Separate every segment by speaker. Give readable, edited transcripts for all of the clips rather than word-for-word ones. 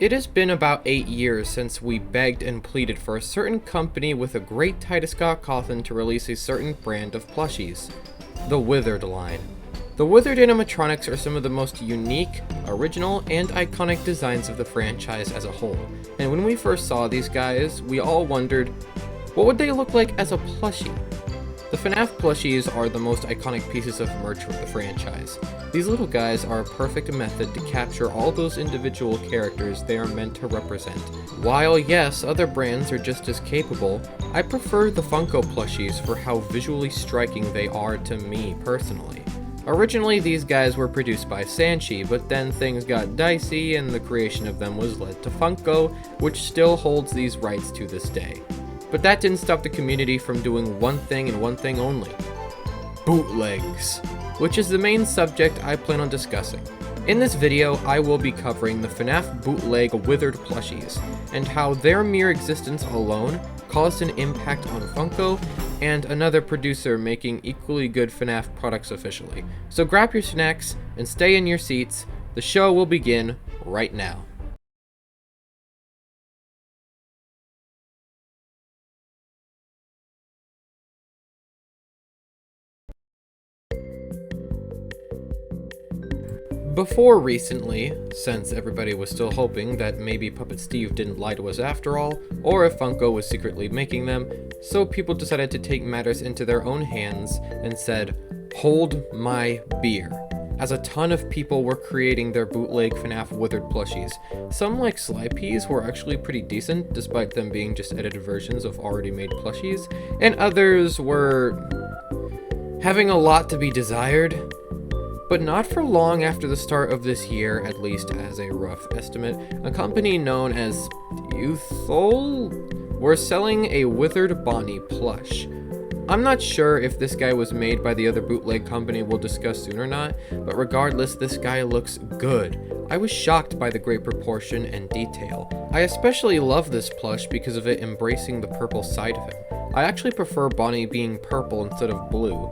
Speaker 1: It has been about 8 years since we begged and pleaded for a certain company with a great Titus Scott coffin to release a certain brand of plushies, the Withered line. The Withered animatronics are some of the most unique, original, and iconic designs of the franchise as a whole, and when we first saw these guys, we all wondered, what would they look like as a plushie? The FNaF plushies are the most iconic pieces of merch from the franchise. These little guys are a perfect method to capture all those individual characters they are meant to represent. While yes, other brands are just as capable, I prefer the Funko plushies for how visually striking they are to me personally. Originally, these guys were produced by Sanchi, but then things got dicey and the creation of them was led to Funko, which still holds these rights to this day. But that didn't stop the community from doing one thing and one thing only: bootlegs, which is the main subject I plan on discussing. In this video, I will be covering the FNaF bootleg Withered Plushies, and how their mere existence alone caused an impact on Funko and another producer making equally good FNaF products officially. So grab your snacks and stay in your seats. The show will begin right now. Before recently, since everybody was still hoping that maybe Puppet Steve didn't lie to us after all, or if Funko was secretly making them, so people decided to take matters into their own hands and said, "Hold my beer," as a ton of people were creating their bootleg FNaF Withered plushies. Some, like Sly Peas, were actually pretty decent, despite them being just edited versions of already made plushies, and others were having a lot to be desired. But not for long after the start of this year, at least as a rough estimate, a company known as Dawko were selling a Withered Bonnie plush. I'm not sure if this guy was made by the other bootleg company we'll discuss soon or not, but regardless, this guy looks good. I was shocked by the great proportion and detail. I especially love this plush because of it embracing the purple side of him. I actually prefer Bonnie being purple instead of blue,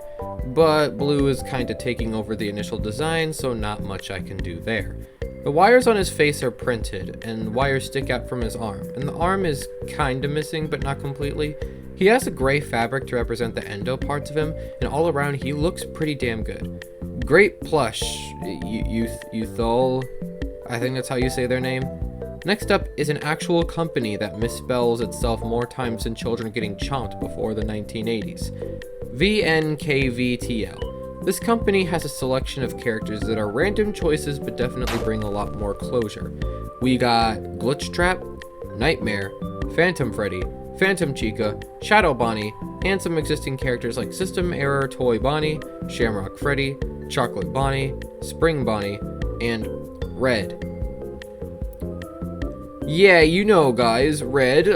Speaker 1: but blue is kinda taking over the initial design, so not much I can do there. The wires on his face are printed, and wires stick out from his arm, and the arm is kinda missing, but not completely. He has a gray fabric to represent the endo parts of him, and all around he looks pretty damn good. Great plush, Youthol, I think that's how you say their name. Next up is an actual company that misspells itself more times than children getting chomped before the 1980s. VNKVTL. This company has a selection of characters that are random choices but definitely bring a lot more closure. We got Glitch Trap, Nightmare, Phantom Freddy, Phantom Chica, Shadow Bonnie, and some existing characters like System Error Toy Bonnie, Shamrock Freddy, Chocolate Bonnie, Spring Bonnie, and Red. Yeah, you know guys, Red,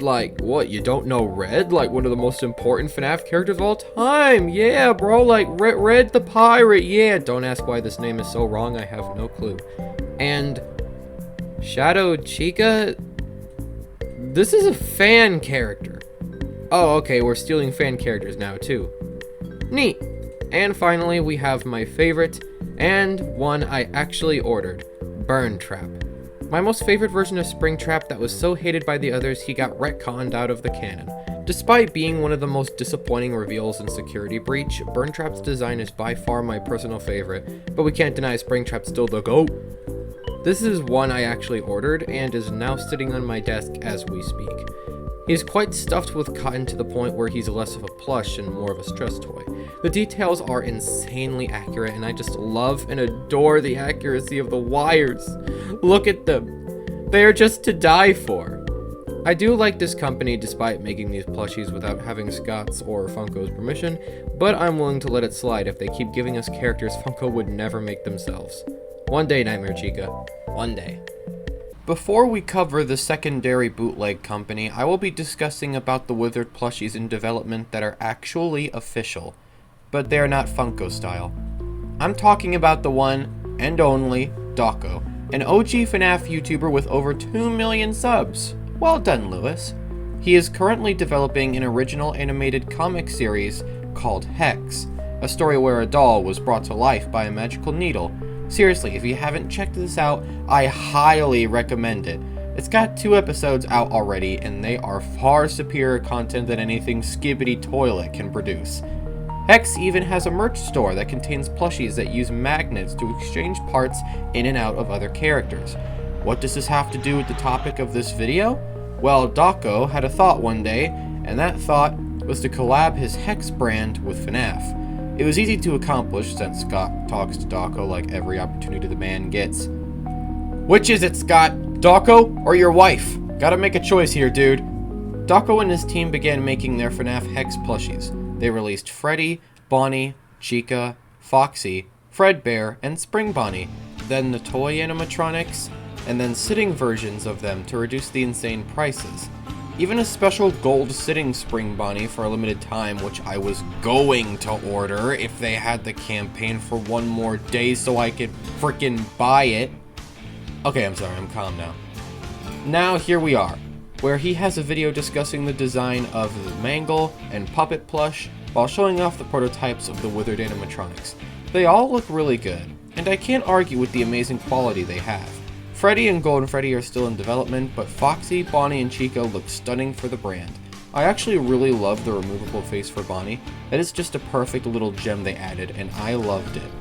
Speaker 1: like, what, you don't know Red? Like, one of the most important FNaF characters of all time! Yeah, bro, like, Red the Pirate, yeah! Don't ask why this name is so wrong, I have no clue. And Shadow Chica? This is a fan character. Oh, okay, we're stealing fan characters now, too. Neat! And finally, we have my favorite, and one I actually ordered, Burn Trap. My most favorite version of Springtrap that was so hated by the others he got retconned out of the canon. Despite being one of the most disappointing reveals in Security Breach, Burntrap's design is by far my personal favorite, but we can't deny Springtrap's still the GOAT. This is one I actually ordered and is now sitting on my desk as we speak. He's quite stuffed with cotton to the point where he's less of a plush and more of a stress toy. The details are insanely accurate and I just love and adore the accuracy of the wires. Look at them. They are just to die for. I do like this company despite making these plushies without having Scott's or Funko's permission, but I'm willing to let it slide if they keep giving us characters Funko would never make themselves. One day, Nightmare Chica. One day. Before we cover the secondary bootleg company, I will be discussing about the Withered plushies in development that are actually official, but they are not Funko style. I'm talking about the one and only Dawko, an OG FNaF YouTuber with over 2 million subs. Well done, Lewis. He is currently developing an original animated comic series called Hex, a story where a doll was brought to life by a magical needle, Seriously, if you haven't checked this out, I highly recommend it. It's got 2 episodes out already, and they are far superior content than anything Skibbity Toilet can produce. Hex even has a merch store that contains plushies that use magnets to exchange parts in and out of other characters. What does this have to do with the topic of this video? Well, Dawko had a thought one day, and that thought was to collab his Hex brand with FNaF. It was easy to accomplish since Scott talks to Dawko like every opportunity the man gets. Which is it, Scott? Dawko or your wife? Gotta make a choice here, dude. Dawko and his team began making their FNaF Hex plushies. They released Freddy, Bonnie, Chica, Foxy, Fredbear, and Spring Bonnie, then the toy animatronics, and then sitting versions of them to reduce the insane prices. Even a special gold sitting Spring Bonnie for a limited time, which I was going to order if they had the campaign for 1 more day so I could frickin' buy it. Okay, I'm sorry, I'm calm now. Now here we are, where he has a video discussing the design of the Mangle and Puppet plush while showing off the prototypes of the Withered animatronics. They all look really good, and I can't argue with the amazing quality they have. Freddy and Golden Freddy are still in development, but Foxy, Bonnie, and Chica look stunning for the brand. I actually really love the removable face for Bonnie. That is just a perfect little gem they added, and I loved it.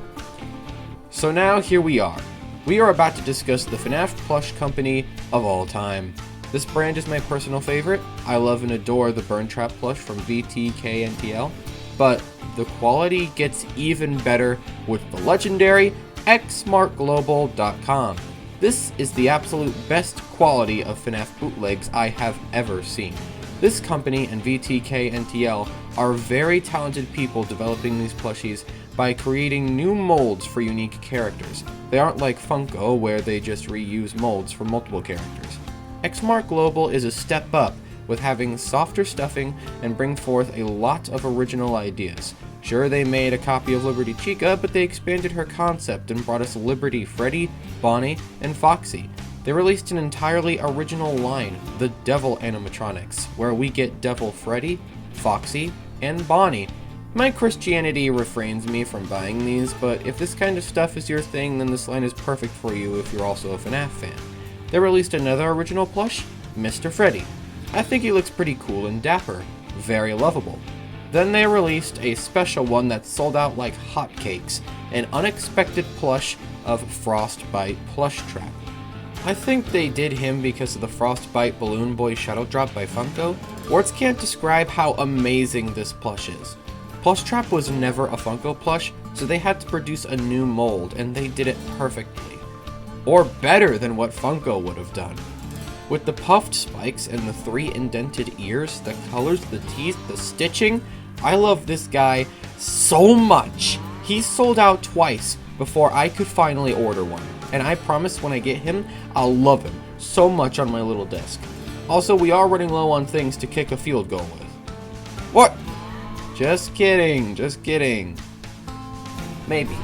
Speaker 1: So now here we are. We are about to discuss the FNaF plush company of all time. This brand is my personal favorite. I love and adore the Burn Trap plush from VTKNTL, but the quality gets even better with the legendary xmarkglobal.com. This is the absolute best quality of FNaF bootlegs I have ever seen. This company and VTKNTL are very talented people developing these plushies by creating new molds for unique characters. They aren't like Funko where they just reuse molds for multiple characters. Xmark Global is a step up with having softer stuffing and bring forth a lot of original ideas. Sure, they made a copy of Liberty Chica, but they expanded her concept and brought us Liberty Freddy, Bonnie, and Foxy. They released an entirely original line, the Devil Animatronics, where we get Devil Freddy, Foxy, and Bonnie. My Christianity refrains me from buying these, but if this kind of stuff is your thing, then this line is perfect for you if you're also a FNaF fan. They released another original plush, Mr. Freddy. I think he looks pretty cool and dapper, very lovable. Then they released a special one that sold out like hotcakes, an unexpected plush of Frostbite Plush Trap. I think they did him because of the Frostbite Balloon Boy Shadow Drop by Funko. Words can't describe how amazing this plush is. Plush Trap was never a Funko plush, so they had to produce a new mold, and they did it perfectly. Or better than what Funko would have done. With the puffed spikes and the 3 indented ears, the colors, the teeth, the stitching, I love this guy so much. He sold out twice before I could finally order one, and I promise when I get him, I'll love him so much on my little desk. Also, we are running low on things to kick a field goal with. What? Just kidding, just kidding. Maybe.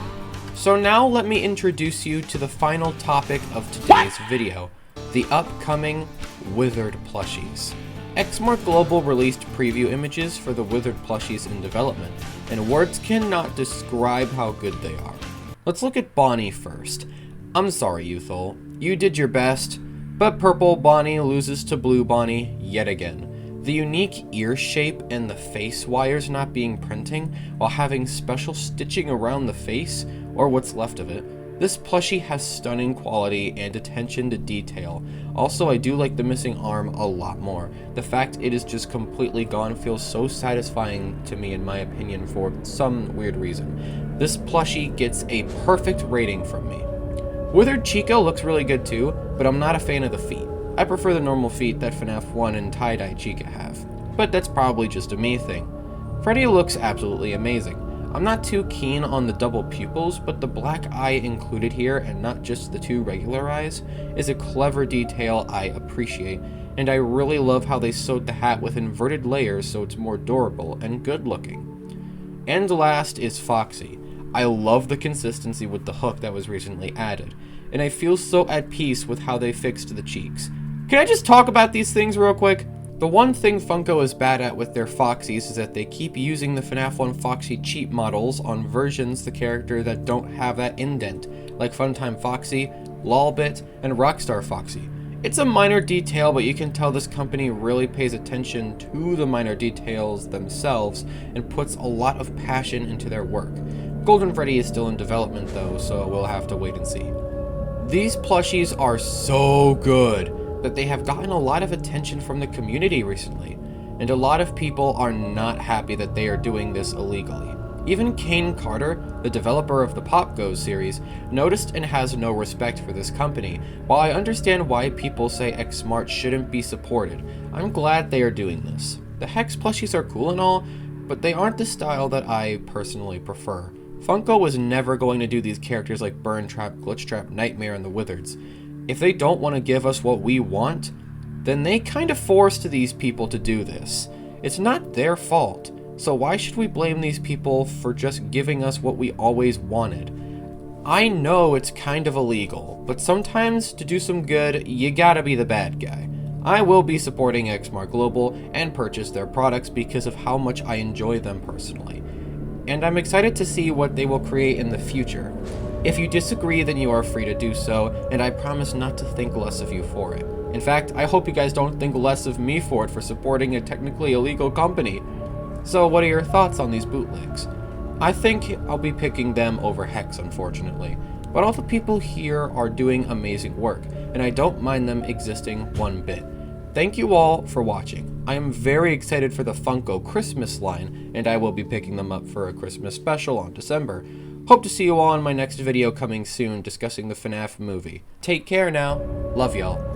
Speaker 1: So now let me introduce you to the final topic of today's video, the upcoming Withered Plushies. Xmark Global released preview images for the Withered Plushies in development, and words cannot describe how good they are. Let's look at Bonnie first. I'm sorry, Youthful. You did your best, but Purple Bonnie loses to Blue Bonnie yet again. The unique ear shape and the face wires not being printing while having special stitching around the face, or what's left of it. This plushie has stunning quality and attention to detail. Also, I do like the missing arm a lot more. The fact it is just completely gone feels so satisfying to me in my opinion for some weird reason. This plushie gets a perfect rating from me. Withered Chica looks really good too, but I'm not a fan of the feet. I prefer the normal feet that FNaF 1 and Tie-Dye Chica have, but that's probably just a me thing. Freddy looks absolutely amazing. I'm not too keen on the double pupils, but the black eye included here, and not just the 2 regular eyes, is a clever detail I appreciate, and I really love how they sewed the hat with inverted layers so it's more durable and good looking. And last is Foxy. I love the consistency with the hook that was recently added, and I feel so at peace with how they fixed the cheeks. Can I just talk about these things real quick? The one thing Funko is bad at with their Foxies is that they keep using the FNaF 1 Foxy cheap models on versions of the character that don't have that indent, like Funtime Foxy, Lolbit, and Rockstar Foxy. It's a minor detail, but you can tell this company really pays attention to the minor details themselves and puts a lot of passion into their work. Golden Freddy is still in development though, so we'll have to wait and see. These plushies are so good that they have gotten a lot of attention from the community recently, and a lot of people are not happy that they are doing this illegally. Even Kane Carter, the developer of the Pop Goes series, noticed and has no respect for this company. While I understand why people say X-Smart shouldn't be supported, I'm glad they are doing this. The Hex plushies are cool and all, but they aren't the style that I personally prefer. Funko was never going to do these characters like Burn Trap, Glitch Trap, Nightmare, and the Withereds. If they don't want to give us what we want, then they kind of forced these people to do this. It's not their fault, so why should we blame these people for just giving us what we always wanted? I know it's kind of illegal, but sometimes to do some good, you gotta be the bad guy. I will be supporting Xmart Global and purchase their products because of how much I enjoy them personally. And I'm excited to see what they will create in the future. If you disagree, then you are free to do so, and I promise not to think less of you for it. In fact, I hope you guys don't think less of me for it for supporting a technically illegal company. So what are your thoughts on these bootlegs? I think I'll be picking them over Hex, unfortunately, but all the people here are doing amazing work, and I don't mind them existing one bit. Thank you all for watching. I am very excited for the Funko Christmas line, and I will be picking them up for a Christmas special on December. Hope to see you all in my next video coming soon discussing the FNaF movie. Take care now. Love y'all.